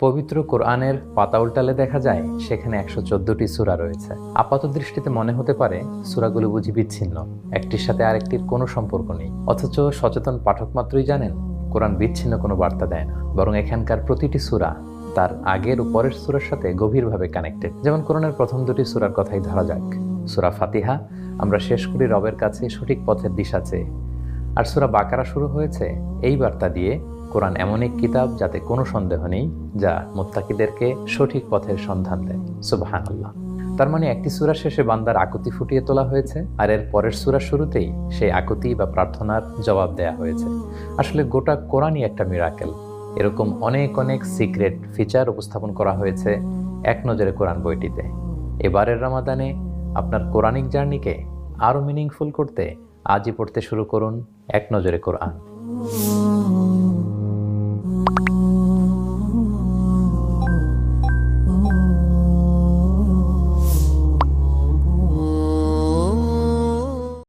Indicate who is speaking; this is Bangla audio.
Speaker 1: পবিত্র কোরআনের পাতা উল্টালে দেখা যায় সেখানে 114টি সূরা রয়েছে। আপাত দৃষ্টিতে মনে হতে পারে সূরাগুলো বুঝি বিচ্ছিন্ন, একটির সাথে আরেকটির কোনো সম্পর্ক নেই। অথচ সচেতন পাঠক মাত্রই জানেন কোরআন বিচ্ছিন্ন কোনো বার্তা দেয় না, বরং এখানকার প্রতিটি সূরা তার আগের ও পরের সূরার সাথে গভীরভাবে কানেক্টেড। যেমন কোরআনের প্রথম দুটি সূরার কথাই ধরা যাক। সূরা ফাতিহা আমরা শেষ করি রবের কাছে সঠিক পথের দিশা চেয়ে, আর সূরা বাকারা শুরু হয়েছে এই বার্তা দিয়ে, কোরআন এমন এক কিতাব যাতে কোনো সন্দেহ নেই, যা মুত্তাকিদেরকে সঠিক পথের সন্ধান দেয়। সুবহানাল্লাহ। তার মানে একটি সূরা শেষে বান্দার আকুতি ফুটিয়ে তোলা হয়েছে, আর এর পরের সূরা শুরুতেই সেই আকুতি বা প্রার্থনার জবাব দেয়া হয়েছে। আসলে গোটা কোরআনই একটা মিরাকেল। এরকম অনেক অনেক সিক্রেট ফিচার উপস্থাপন করা হয়েছে এক নজরে কোরআন বইটিতে। এবারের রমাদানে আপনার কোরআনিক জার্নিকে আরও মিনিংফুল করতে আজই পড়তে শুরু করুন এক নজরে কোরআন।